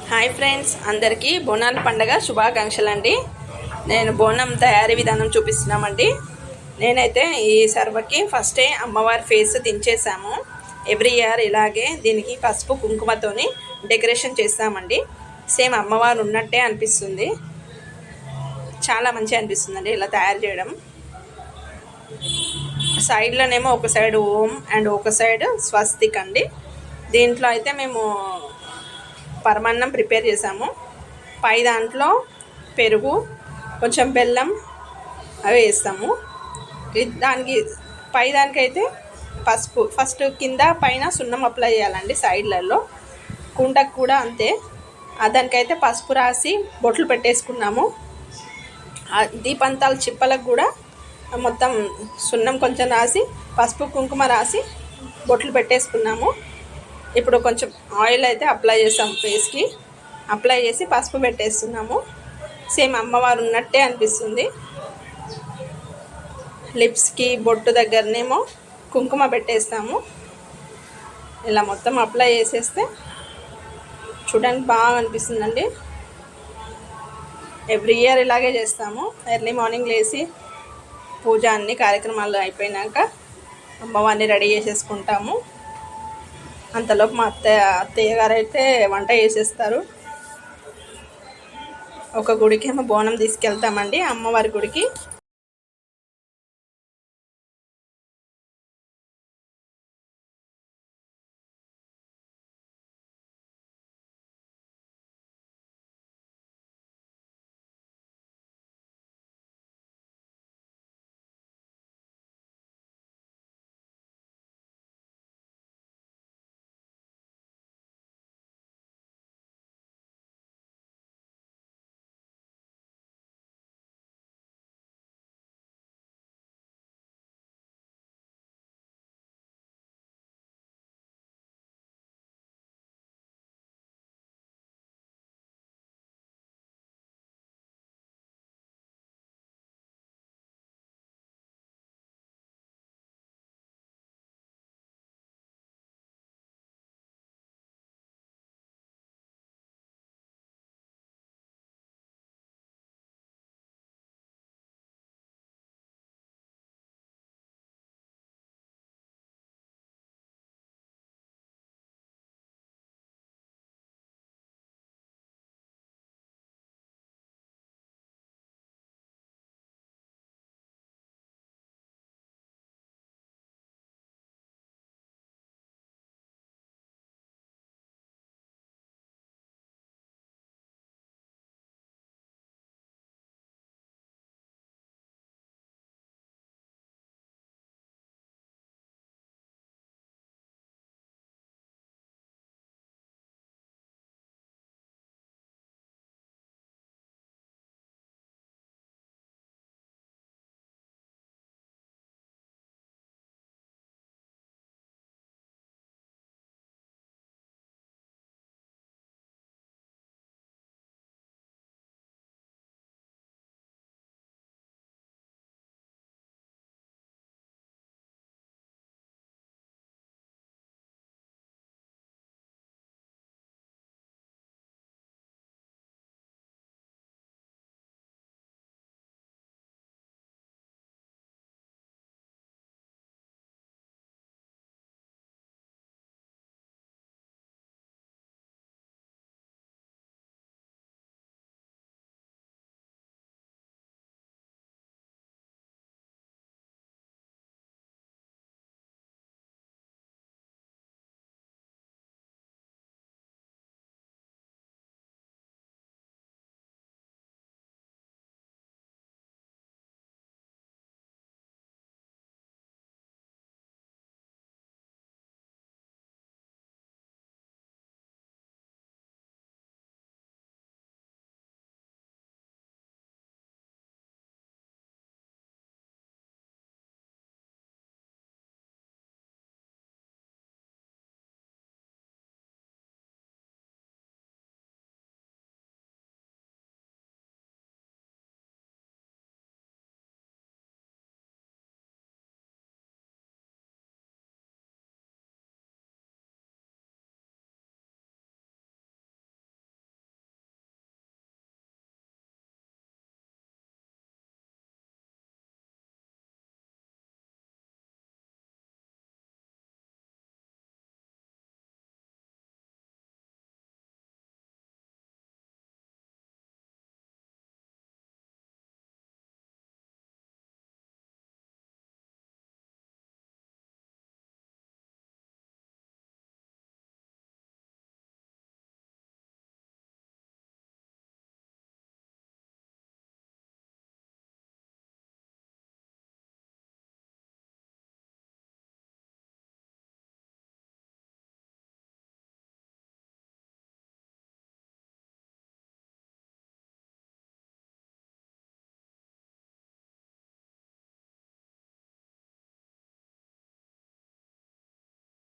Hi friends, అందరికీ బోనాల పండగ శుభాకాంక్షలు అండి. నేను బోనం తయారీ విధానం చూపిస్తున్నామండి. నేనైతే ఈ సర్వకి ఫస్టే అమ్మవారి ఫేస్ దించేసాము. ఎవ్రీ ఇయర్ ఇలాగే దీనికి పసుపు కుంకుమతోని డెకరేషన్ చేస్తామండి. సేమ్ అమ్మవారు ఉన్నట్టే అనిపిస్తుంది. చాలా మంచిగా అనిపిస్తుందండి ఇలా తయారు చేయడం. సైడ్లోనేమో ఒక సైడ్ ఓం అండ్ ఒక సైడ్ స్వస్తిక్ అండి. దీంట్లో అయితే మేము పరమాన్నం ప్రిపేర్ చేసాము. పై దాంట్లో పెరుగు, కొంచెం బెల్లం అవి వేస్తాము. దానికి పై దానికైతే పసుపు ఫస్ట్ కింద పైన సున్నం అప్లై చేయాలండి. సైడ్లలో కుండకు కూడా అంతే. దానికైతే పసుపు రాసి బొట్లు పెట్టేసుకున్నాము. దీపంతాల చిప్పలకు కూడా మొత్తం సున్నం కొంచెం రాసి పసుపు కుంకుమ రాసి బొట్లు పెట్టేసుకున్నాము. ఇప్పుడు కొంచెం ఆయిల్ అయితే అప్లై చేసాము. ఫేస్కి అప్లై చేసి పసుపు పెట్టేస్తున్నాము. సేమ్ అమ్మవారు ఉన్నట్టే అనిపిస్తుంది. లిప్స్కి బొట్టు దగ్గరనేమో కుంకుమ పెట్టేస్తాము. ఇలా మొత్తం అప్లై చేసేస్తే చూడడానికి బాగా అనిపిస్తుందండి. ఎవ్రీ ఇయర్ ఇలాగే చేస్తాము. ఎర్లీ మార్నింగ్ లేచి పూజ అన్ని కార్యక్రమాలు అయిపోయినాక అమ్మవారిని రెడీ చేసేసుకుంటాము. అంతలోపు మా అత్తయ్య గారు అయితే వంట చేసేస్తారు. ఒక గుడికి ఏమో బోనం తీసుకెళ్తామండి, అమ్మవారి గుడికి.